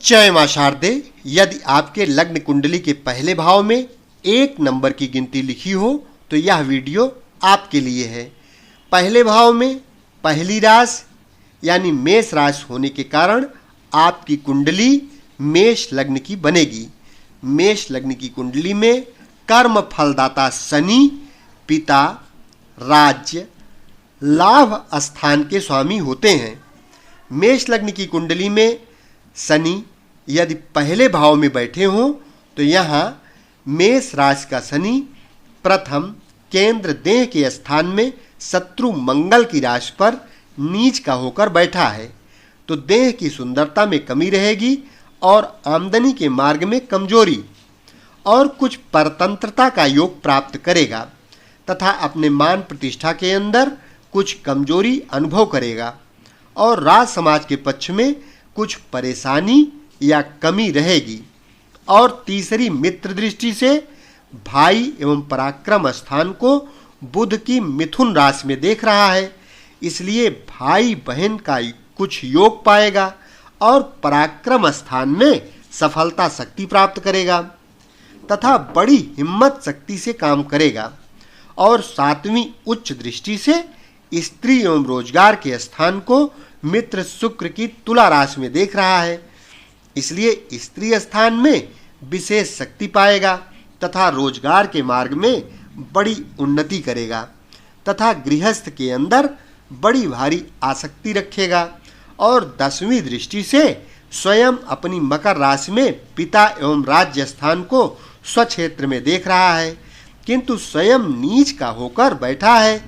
जय मां शारदे। यदि आपके लग्न कुंडली के पहले भाव में 1 नंबर की गिनती लिखी हो तो यह वीडियो आपके लिए है। पहले भाव में पहली राशि यानी मेष राशि होने के कारण आपकी कुंडली मेष लग्न की बनेगी। मेष लग्न की कुंडली में कर्म फलदाता शनि पिता राज्य लाभ स्थान के स्वामी होते हैं। मेष लग्न की कुंडली में शनि यदि पहले भाव में बैठे हों तो यहाँ मेष राशि का शनि प्रथम केंद्र देह के स्थान में शत्रु मंगल की राशि पर नीच का होकर बैठा है, तो देह की सुंदरता में कमी रहेगी और आमदनी के मार्ग में कमजोरी और कुछ परतंत्रता का योग प्राप्त करेगा तथा अपने मान प्रतिष्ठा के अंदर कुछ कमजोरी अनुभव करेगा और राज समाज के पक्ष में कुछ परेशानी या कमी रहेगी। और तीसरी मित्र दृष्टि से भाई एवं पराक्रम स्थान को बुध की मिथुन राशि में देख रहा है, इसलिए भाई बहन का कुछ योग पाएगा और पराक्रम स्थान में सफलता शक्ति प्राप्त करेगा तथा बड़ी हिम्मत शक्ति से काम करेगा। और सातवीं उच्च दृष्टि से स्त्री एवं रोजगार के स्थान को मित्र शुक्र की तुला राशि में देख रहा है, इसलिए स्त्री स्थान में विशेष शक्ति पाएगा तथा रोजगार के मार्ग में बड़ी उन्नति करेगा तथा गृहस्थ के अंदर बड़ी भारी आसक्ति रखेगा। और 10वीं दृष्टि से स्वयं अपनी मकर राशि में पिता एवं राज्य स्थान को स्वक्षेत्र में देख रहा है, किंतु स्वयं नीच का होकर बैठा है,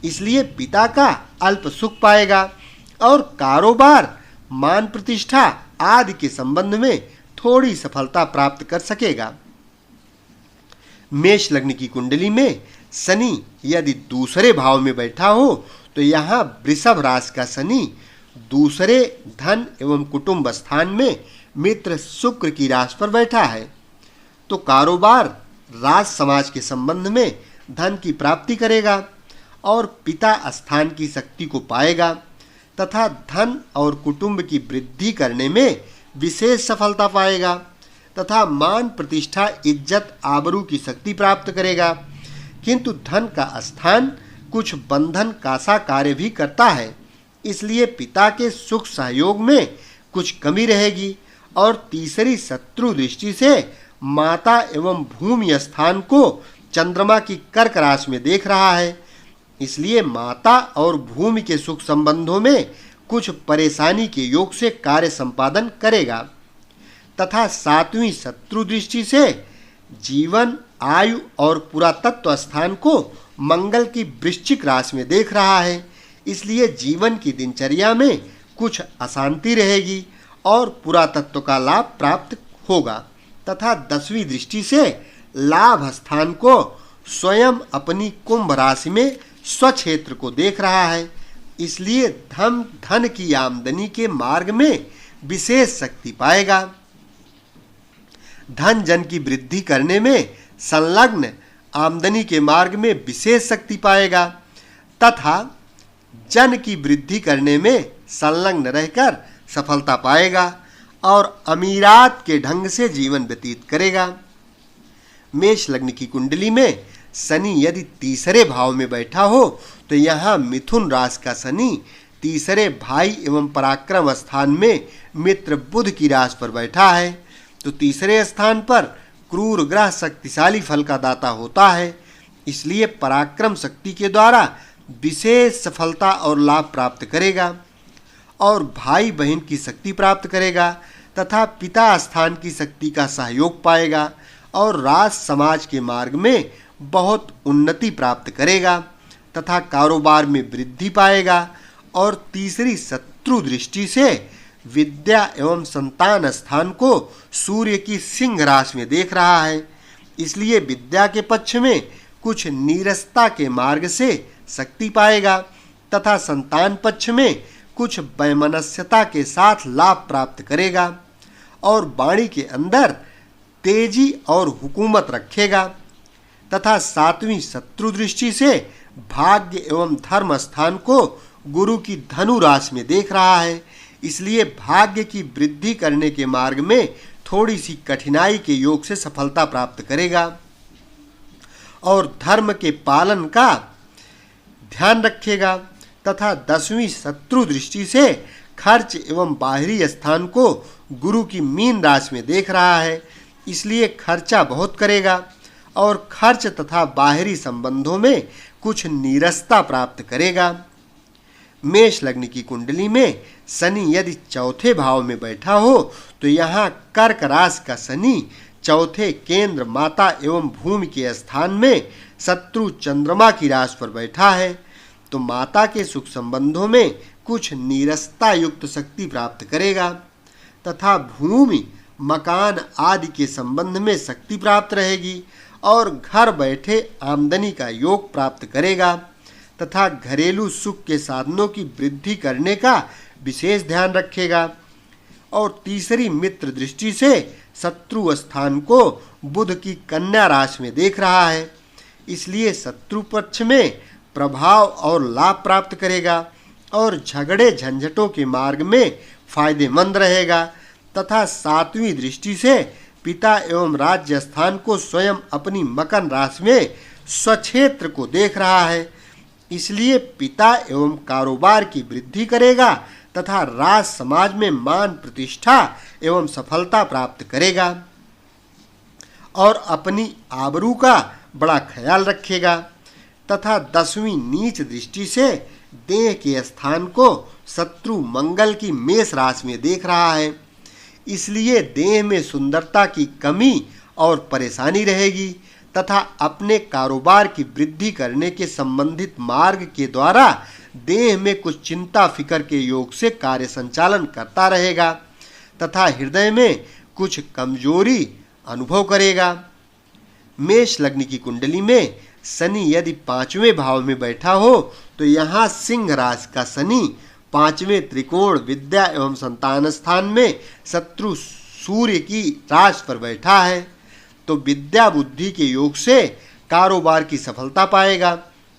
इसलिए पिता का अल्प सुख पाएगा और कारोबार मान प्रतिष्ठा आदि के संबंध में थोड़ी सफलता प्राप्त कर सकेगा। मेष लग्न की कुंडली में शनि यदि दूसरे भाव में बैठा हो तो यहाँ वृषभ राशि का शनि दूसरे धन एवं कुटुंब स्थान में मित्र शुक्र की राशि पर बैठा है, तो कारोबार राज समाज के संबंध में धन की प्राप्ति करेगा और पिता स्थान की शक्ति को पाएगा तथा धन और कुटुंब की वृद्धि करने में विशेष सफलता पाएगा तथा मान प्रतिष्ठा इज्जत आबरू की शक्ति प्राप्त करेगा। किंतु धन का स्थान कुछ बंधन कासा कार्य भी करता है, इसलिए पिता के सुख सहयोग में कुछ कमी रहेगी। और तीसरी शत्रु दृष्टि से माता एवं भूमि स्थान को चंद्रमा की कर्क राशि में देख रहा है, इसलिए माता और भूमि के सुख संबंधों में कुछ परेशानी के योग से कार्य संपादन करेगा। तथा 7वीं शत्रु दृष्टि से जीवन आयु और पुरातत्व स्थान को मंगल की वृश्चिक राशि में देख रहा है, इसलिए जीवन की दिनचर्या में कुछ अशांति रहेगी और पुरातत्व का लाभ प्राप्त होगा। तथा 10वीं दृष्टि से लाभ स्थान को स्वयं अपनी कुंभ राशि में स्वक्षेत्र को देख रहा है, इसलिए धन की आमदनी के मार्ग में विशेष शक्ति पाएगा। धन जन की वृद्धि करने में संलग्न आमदनी के मार्ग में विशेष शक्ति पाएगा तथा जन की वृद्धि करने में संलग्न रहकर सफलता पाएगा और अमीरात के ढंग से जीवन व्यतीत करेगा। मेष लग्न की कुंडली में शनि यदि तीसरे भाव में बैठा हो तो यहाँ मिथुन राशि का शनि तीसरे भाई एवं पराक्रम स्थान में मित्र बुध की राशि पर बैठा है, तो तीसरे स्थान पर क्रूर ग्रह शक्तिशाली फल का दाता होता है, इसलिए पराक्रम शक्ति के द्वारा विशेष सफलता और लाभ प्राप्त करेगा और भाई बहन की शक्ति प्राप्त करेगा तथा पिता स्थान की शक्ति का सहयोग पाएगा और राज समाज के मार्ग में बहुत उन्नति प्राप्त करेगा तथा कारोबार में वृद्धि पाएगा। और तीसरी शत्रु दृष्टि से विद्या एवं संतान स्थान को सूर्य की सिंह राशि में देख रहा है, इसलिए विद्या के पक्ष में कुछ नीरसता के मार्ग से शक्ति पाएगा तथा संतान पक्ष में कुछ वैमनस्यता के साथ लाभ प्राप्त करेगा और वाणी के अंदर तेजी और हुकूमत रखेगा। तथा 7वीं शत्रु दृष्टि से भाग्य एवं धर्म स्थान को गुरु की धनु राशि में देख रहा है, इसलिए भाग्य की वृद्धि करने के मार्ग में थोड़ी सी कठिनाई के योग से सफलता प्राप्त करेगा और धर्म के पालन का ध्यान रखेगा तथा 10वीं शत्रु दृष्टि से खर्च एवं बाहरी स्थान को गुरु की मीन राशि में देख रहा है, इसलिए खर्चा बहुत करेगा और खर्च तथा बाहरी संबंधों में कुछ नीरसता प्राप्त करेगा। मेष लग्न की कुंडली में शनि यदि चौथे भाव में बैठा हो तो यहाँ कर्क राशि का शनि चौथे केंद्र माता एवं भूमि के स्थान में शत्रु चंद्रमा की राशि पर बैठा है, तो माता के सुख संबंधों में कुछ नीरसता युक्त शक्ति प्राप्त करेगा तथा भूमि मकान आदि के संबंध में शक्ति प्राप्त रहेगी और घर बैठे आमदनी का योग प्राप्त करेगा तथा घरेलू सुख के साधनों की वृद्धि करने का विशेष ध्यान रखेगा। और तीसरी मित्र दृष्टि से शत्रु स्थान को बुध की कन्या राशि में देख रहा है, इसलिए शत्रु पक्ष में प्रभाव और लाभ प्राप्त करेगा और झगड़े झंझटों के मार्ग में फायदेमंद रहेगा तथा 7वीं दृष्टि से पिता एवं राज्य स्थान को स्वयं अपनी मकर राशि में स्वक्षेत्र को देख रहा है, इसलिए पिता एवं कारोबार की वृद्धि करेगा तथा राज समाज में मान प्रतिष्ठा एवं सफलता प्राप्त करेगा और अपनी आबरू का बड़ा ख्याल रखेगा तथा 10वीं नीच दृष्टि से देह के स्थान को शत्रु मंगल की मेष राशि में देख रहा है, इसलिए देह में सुंदरता की कमी और परेशानी रहेगी तथा अपने कारोबार की वृद्धि करने के संबंधित मार्ग के द्वारा देह में कुछ चिंता फिकर के योग से कार्य संचालन करता रहेगा तथा हृदय में कुछ कमजोरी अनुभव करेगा। मेष लग्न की कुंडली में शनि यदि 5वें भाव में बैठा हो तो यहाँ सिंह राशि का शनि 5वें त्रिकोण विद्या एवं संतान स्थान में शत्रु सूर्य की राशि पर बैठा है, तो विद्या बुद्धि के योग से कारोबार की सफलता पाएगा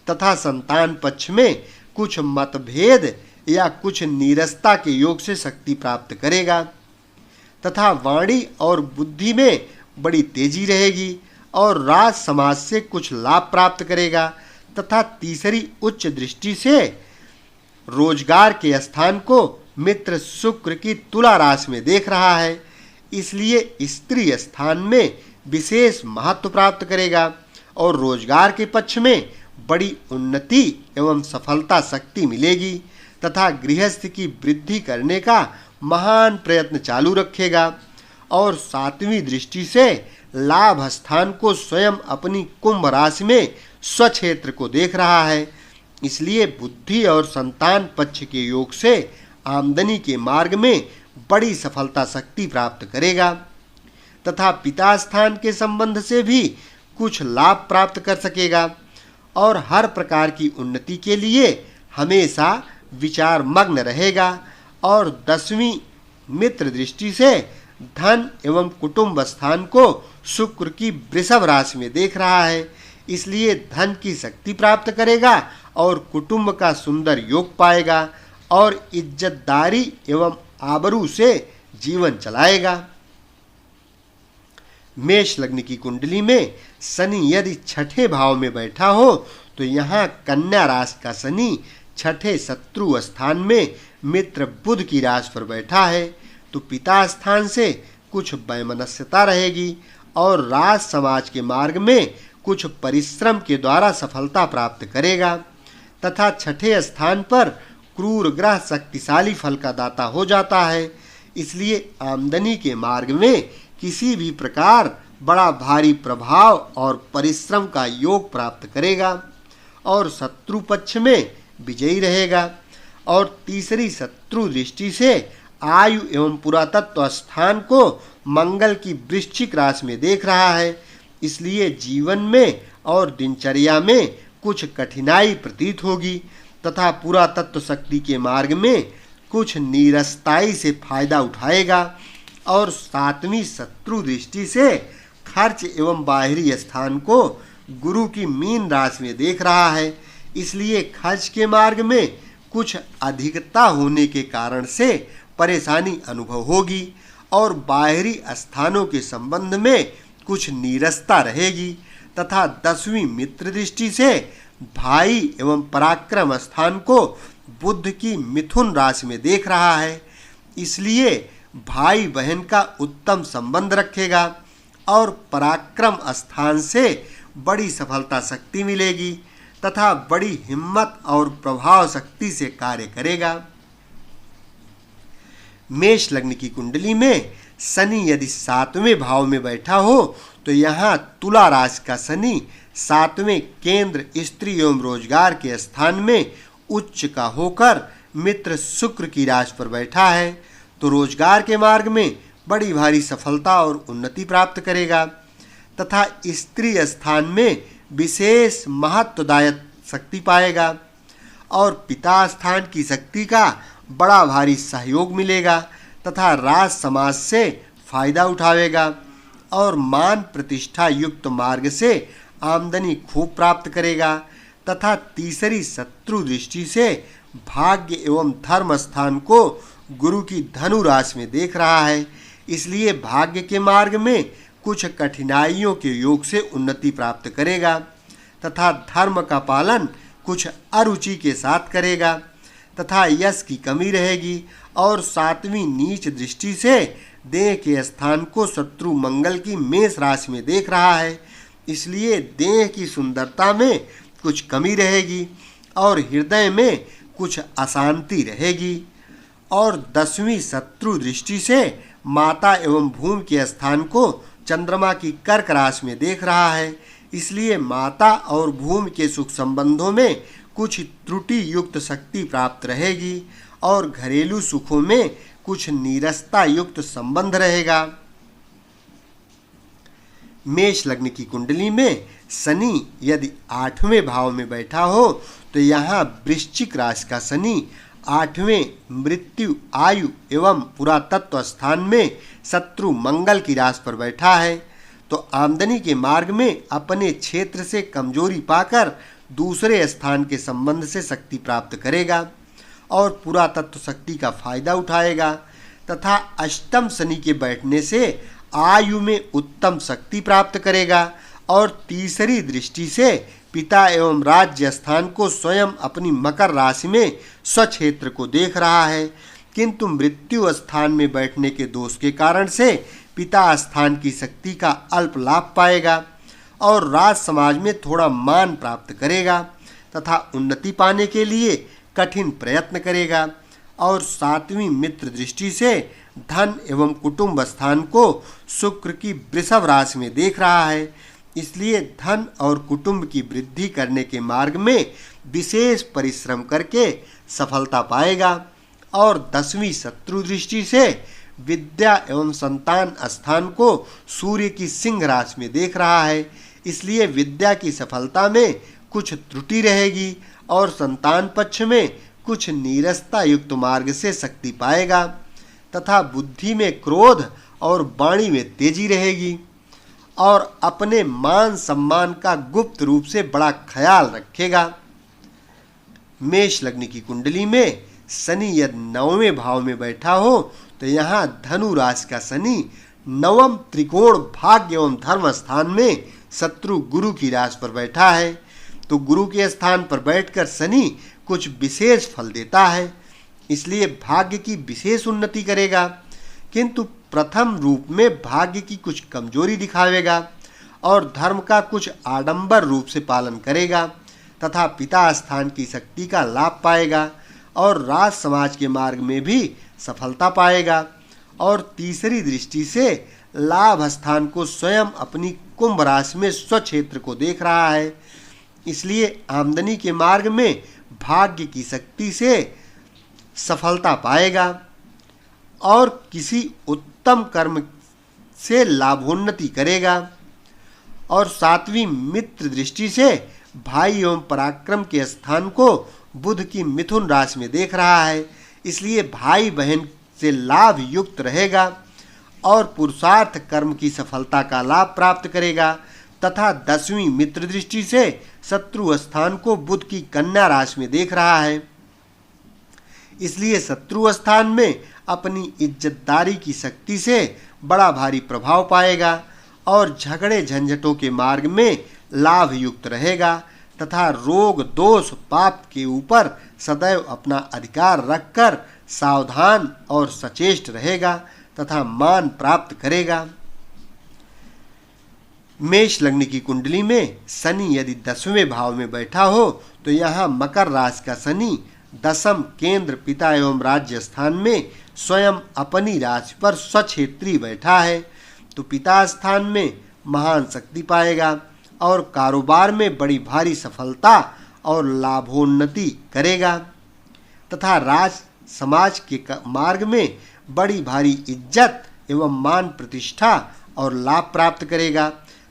तथा संतान पक्ष में कुछ मतभेद या कुछ नीरसता के योग से शक्ति प्राप्त करेगा तथा वाणी और बुद्धि में बड़ी तेजी रहेगी और राज समाज से कुछ लाभ प्राप्त करेगा तथा तीसरी उच्च दृष्टि से रोजगार के स्थान को मित्र शुक्र की तुला राशि में देख रहा है, इसलिए स्त्री स्थान में विशेष महत्व प्राप्त करेगा और रोजगार के पक्ष में बड़ी उन्नति एवं सफलता शक्ति मिलेगी तथा गृहस्थ की वृद्धि करने का महान प्रयत्न चालू रखेगा और 7वीं दृष्टि से लाभ स्थान को स्वयं अपनी कुंभ राशि में स्वक्षेत्र को देख रहा है, इसलिए बुद्धि और संतान पक्ष के योग से आमदनी के मार्ग में बड़ी सफलता शक्ति प्राप्त करेगा तथा पिता स्थान के संबंध से भी कुछ लाभ प्राप्त कर सकेगा और हर प्रकार की उन्नति के लिए हमेशा विचार मग्न रहेगा और 10वीं मित्र दृष्टि से धन एवं कुटुंब स्थान को शुक्र की वृषभ राशि में देख रहा है, इसलिए धन की शक्ति प्राप्त करेगा और कुटुंब का सुंदर योग पाएगा और इज्जतदारी एवं आबरू से जीवन चलाएगा। मेष लग्न की कुंडली में शनि यदि 6ठे भाव में बैठा हो तो यहाँ कन्या राशि का शनि 6ठे शत्रु स्थान में मित्र बुध की राशि पर बैठा है, तो पिता स्थान से कुछ वैमनस्यता रहेगी और राज समाज के मार्ग में कुछ परिश्रम के द्वारा सफलता प्राप्त करेगा तथा 6ठे स्थान पर क्रूर ग्रह शक्तिशाली फल का दाता हो जाता है, इसलिए आमदनी के मार्ग में किसी भी प्रकार बड़ा भारी प्रभाव और परिश्रम का योग प्राप्त करेगा और शत्रु पक्ष में विजयी रहेगा और तीसरी शत्रु दृष्टि से आयु एवं पुरातत्व स्थान को मंगल की वृश्चिक राशि में देख रहा है, इसलिए जीवन में और दिनचर्या में कुछ कठिनाई प्रतीत होगी तथा पुरातत्व शक्ति के मार्ग में कुछ नीरसताई से फायदा उठाएगा और 7वीं शत्रु दृष्टि से खर्च एवं बाहरी स्थान को गुरु की मीन राशि में देख रहा है, इसलिए खर्च के मार्ग में कुछ अधिकता होने के कारण से परेशानी अनुभव होगी और बाहरी स्थानों के संबंध में कुछ नीरसता रहेगी तथा 10वीं मित्र दृष्टि से भाई एवं पराक्रम स्थान को बुध की मिथुन राशि में देख रहा है, इसलिए भाई बहन का उत्तम संबंध रखेगा और पराक्रम स्थान से बड़ी सफलता शक्ति मिलेगी तथा बड़ी हिम्मत और प्रभाव शक्ति से कार्य करेगा। मेष लग्न की कुंडली में शनि यदि 7वें भाव में बैठा हो तो यहाँ तुला राशि का शनि 7वें केंद्र स्त्री एवं रोजगार के स्थान में उच्च का होकर मित्र शुक्र की राशि पर बैठा है, तो रोजगार के मार्ग में बड़ी भारी सफलता और उन्नति प्राप्त करेगा तथा स्त्री स्थान में विशेष महत्वदायक शक्ति पाएगा और पिता स्थान की शक्ति का बड़ा भारी सहयोग मिलेगा तथा राज समाज से फायदा उठावेगा और मान प्रतिष्ठा युक्त मार्ग से आमदनी खूब प्राप्त करेगा तथा तीसरी शत्रु दृष्टि से भाग्य एवं धर्म स्थान को गुरु की धनु राशि में देख रहा है, इसलिए भाग्य के मार्ग में कुछ कठिनाइयों के योग से उन्नति प्राप्त करेगा तथा धर्म का पालन कुछ अरुचि के साथ करेगा तथा यश की कमी रहेगी और 7वीं नीच दृष्टि से देह के स्थान को शत्रु मंगल की मेष राशि में देख रहा है, इसलिए देह की सुंदरता में कुछ कमी रहेगी और हृदय में कुछ अशांति रहेगी और 10वीं शत्रु दृष्टि से माता एवं भूमि के स्थान को चंद्रमा की कर्क राशि में देख रहा है, इसलिए माता और भूमि के सुख संबंधों में कुछ त्रुटि युक्त शक्ति प्राप्त रहेगी और घरेलू सुखों में कुछ नीरसता युक्त संबंध रहेगा। मेष लग्न की कुंडली में शनि यदि 8वें भाव में बैठा हो तो यहाँ वृश्चिक राशि का शनि 8वें मृत्यु आयु एवं पुरातत्व स्थान में शत्रु मंगल की राशि पर बैठा है, तो आमदनी के मार्ग में अपने क्षेत्र से कमजोरी पाकर दूसरे स्थान के संबंध से शक्ति प्राप्त करेगा और पुरातत्व शक्ति का फायदा उठाएगा तथा अष्टम शनि के बैठने से आयु में उत्तम शक्ति प्राप्त करेगा और तीसरी दृष्टि से पिता एवं राज्य स्थान को स्वयं अपनी मकर राशि में स्वक्षेत्र को देख रहा है, किंतु मृत्यु स्थान में बैठने के दोष के कारण से पिता स्थान की शक्ति का अल्प लाभ पाएगा और राज समाज में थोड़ा मान प्राप्त करेगा तथा उन्नति पाने के लिए कठिन प्रयत्न करेगा और 7वीं मित्र दृष्टि से धन एवं कुटुंब स्थान को शुक्र की वृषभ राशि में देख रहा है, इसलिए धन और कुटुंब की वृद्धि करने के मार्ग में विशेष परिश्रम करके सफलता पाएगा और 10वीं शत्रु दृष्टि से विद्या एवं संतान स्थान को सूर्य की सिंह राशि में देख रहा है, इसलिए विद्या की सफलता में कुछ त्रुटि रहेगी और संतान पक्ष में कुछ नीरसता युक्त मार्ग से शक्ति पाएगा तथा बुद्धि में क्रोध और वाणी में तेजी रहेगी और अपने मान सम्मान का गुप्त रूप से बड़ा ख्याल रखेगा। मेष लग्न की कुंडली में शनि यदि 9वें भाव में बैठा हो तो यहाँ धनु राशि का शनि 9म त्रिकोण भाग्य एवं धर्म स्थान में शत्रु गुरु की राशि पर बैठा है, तो गुरु के स्थान पर बैठकर शनि कुछ विशेष फल देता है, इसलिए भाग्य की विशेष उन्नति करेगा, किंतु प्रथम रूप में भाग्य की कुछ कमजोरी दिखावेगा और धर्म का कुछ आडंबर रूप से पालन करेगा तथा पिता स्थान की शक्ति का लाभ पाएगा और राज समाज के मार्ग में भी सफलता पाएगा और तीसरी दृष्टि से लाभ स्थान को स्वयं अपनी कुंभ राशि में स्वक्षेत्र को देख रहा है, इसलिए आमदनी के मार्ग में भाग्य की शक्ति से सफलता पाएगा और किसी उत्तम कर्म से लाभोन्नति करेगा और 7वीं मित्र दृष्टि से भाई एवं पराक्रम के स्थान को बुध की मिथुन राशि में देख रहा है, इसलिए भाई बहन से लाभ युक्त रहेगा और पुरुषार्थ कर्म की सफलता का लाभ प्राप्त करेगा तथा 10वीं मित्र दृष्टि से शत्रु स्थान को बुध की कन्या राशि में देख रहा है, इसलिए शत्रु स्थान में अपनी इज्जतदारी की शक्ति से बड़ा भारी प्रभाव पाएगा और झगड़े झंझटों के मार्ग में लाभ युक्त रहेगा तथा रोग दोष पाप के ऊपर सदैव अपना अधिकार रखकर सावधान और सचेष्ट रहेगा तथा मान प्राप्त करेगा। मेष लग्न की कुंडली में शनि यदि 10वें भाव में बैठा हो तो यहाँ मकर राशि का शनि दशम केंद्र पिता एवं राज्य स्थान में स्वयं अपनी राशि पर स्वक्षेत्री बैठा है तो पिता स्थान में महान शक्ति पाएगा और कारोबार में बड़ी भारी सफलता और लाभोन्नति करेगा तथा राज समाज के मार्ग में बड़ी भारी इज्जत एवं मान प्रतिष्ठा और लाभ प्राप्त करेगा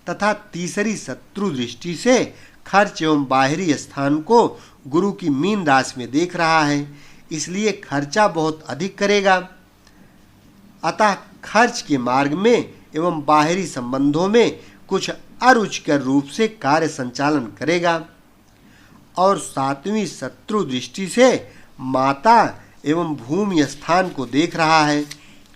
तथा तीसरी शत्रु दृष्टि से खर्च एवं बाहरी स्थान को गुरु की मीन राशि में देख रहा है, इसलिए खर्चा बहुत अधिक करेगा। अतः खर्च के मार्ग में एवं बाहरी संबंधों में कुछ अरुचिकर रूप से कार्य संचालन करेगा और सातवीं शत्रु दृष्टि से माता एवं भूमि स्थान को देख रहा है,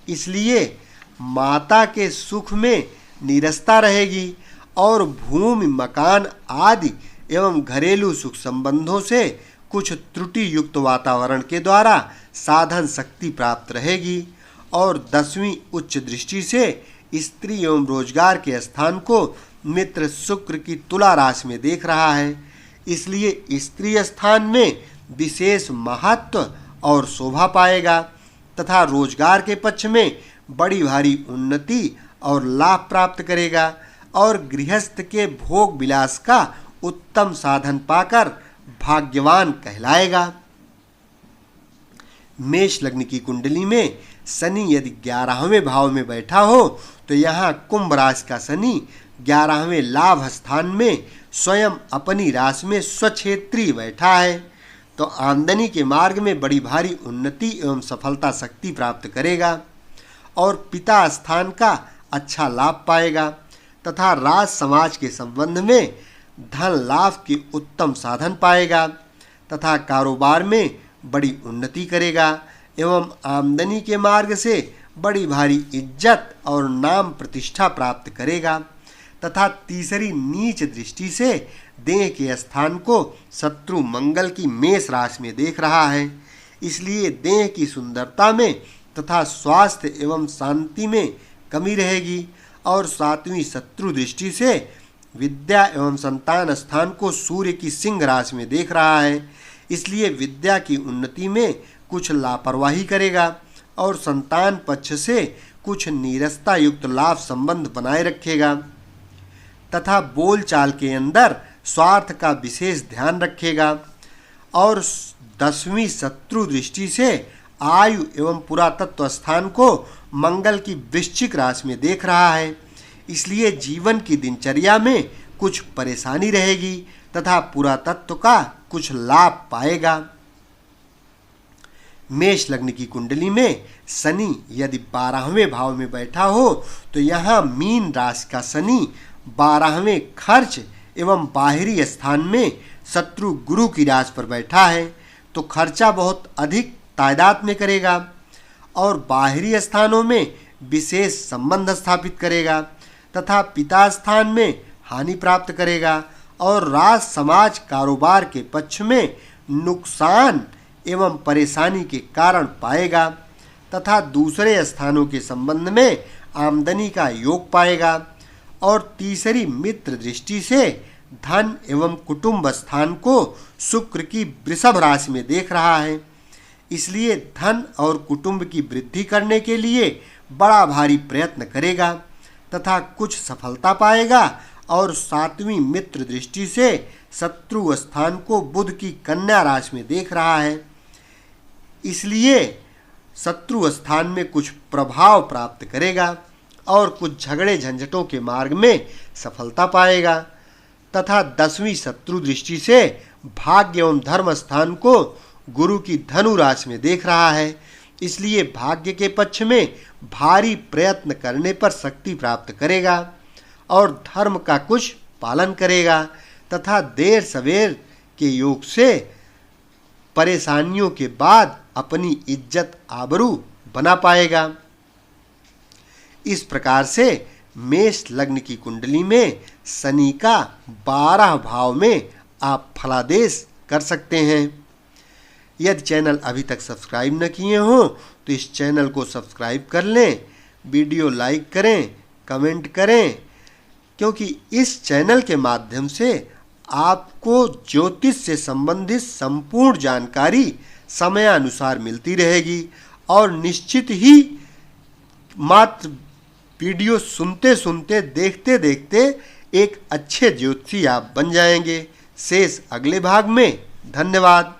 इसलिए माता के सुख में नीरसता रहेगी और भूमि मकान आदि एवं घरेलू सुख संबंधों से कुछ त्रुटि युक्त वातावरण के द्वारा साधन शक्ति प्राप्त रहेगी और 10वीं उच्च दृष्टि से स्त्री एवं रोजगार के स्थान को मित्र शुक्र की तुला राशि में देख रहा है, इसलिए स्त्री स्थान में विशेष महत्व और शोभा पाएगा तथा रोजगार के पक्ष में बड़ी भारी उन्नति और लाभ प्राप्त करेगा और गृहस्थ के भोग विलास का उत्तम साधन पाकर भाग्यवान कहलाएगा। मेष लग्न की कुंडली में शनि यदि 11वें भाव में बैठा हो तो यहाँ कुंभ राशि का शनि 11वें लाभ स्थान में स्वयं अपनी राशि में स्वक्षेत्री बैठा है तो आमदनी के मार्ग में बड़ी भारी उन्नति एवं सफलता शक्ति प्राप्त करेगा और पिता स्थान का अच्छा लाभ पाएगा तथा राज समाज के संबंध में धन लाभ के उत्तम साधन पाएगा तथा कारोबार में बड़ी उन्नति करेगा एवं आमदनी के मार्ग से बड़ी भारी इज्जत और नाम प्रतिष्ठा प्राप्त करेगा तथा तीसरी नीच दृष्टि से देह के स्थान को शत्रु मंगल की मेष राशि में देख रहा है, इसलिए देह की सुंदरता में तथा स्वास्थ्य एवं शांति में कमी रहेगी और 7वीं शत्रु दृष्टि से विद्या एवं संतान स्थान को सूर्य की सिंह राशि में देख रहा है, इसलिए विद्या की उन्नति में कुछ लापरवाही करेगा और संतान पक्ष से कुछ नीरसता युक्त लाभ संबंध बनाए रखेगा तथा बोलचाल के अंदर स्वार्थ का विशेष ध्यान रखेगा और 10वीं शत्रु दृष्टि से आयु एवं पुरातत्व स्थान को मंगल की वृश्चिक राशि में देख रहा है, इसलिए जीवन की दिनचर्या में कुछ परेशानी रहेगी तथा पुरातत्व का कुछ लाभ पाएगा। मेष लग्न की कुंडली में शनि यदि 12वें भाव में बैठा हो तो यहाँ मीन राशि का शनि 12वें खर्च एवं बाहरी स्थान में शत्रु गुरु की राशि पर बैठा है तो खर्चा बहुत अधिक तादाद में करेगा और बाहरी स्थानों में विशेष संबंध स्थापित करेगा तथा पिता स्थान में हानि प्राप्त करेगा और राज समाज कारोबार के पक्ष में नुकसान एवं परेशानी के कारण पाएगा तथा दूसरे स्थानों के संबंध में आमदनी का योग पाएगा और तीसरी मित्र दृष्टि से धन एवं कुटुंब स्थान को शुक्र की वृषभ राशि में देख रहा है, इसलिए धन और कुटुंब की वृद्धि करने के लिए बड़ा भारी प्रयत्न करेगा तथा कुछ सफलता पाएगा और 7वीं मित्र दृष्टि से शत्रु स्थान को बुध की कन्या राशि में देख रहा है, इसलिए शत्रु स्थान में कुछ प्रभाव प्राप्त करेगा और कुछ झगड़े झंझटों के मार्ग में सफलता पाएगा तथा 10वीं शत्रु दृष्टि से भाग्य एवं धर्म स्थान को गुरु की धनु राशि में देख रहा है, इसलिए भाग्य के पक्ष में भारी प्रयत्न करने पर शक्ति प्राप्त करेगा और धर्म का कुछ पालन करेगा तथा देर सवेर के योग से परेशानियों के बाद अपनी इज्जत आबरू बना पाएगा। इस प्रकार से मेष लग्न की कुंडली में शनि का 12 भाव में आप फलादेश कर सकते हैं। यदि चैनल अभी तक सब्सक्राइब न किए हों तो इस चैनल को सब्सक्राइब कर लें, वीडियो लाइक करें, कमेंट करें, क्योंकि इस चैनल के माध्यम से आपको ज्योतिष से संबंधित संपूर्ण जानकारी समयानुसार मिलती रहेगी और निश्चित ही मात्र वीडियो सुनते सुनते देखते देखते एक अच्छे ज्योतिषी आप बन जाएंगे। शेष अगले भाग में। धन्यवाद।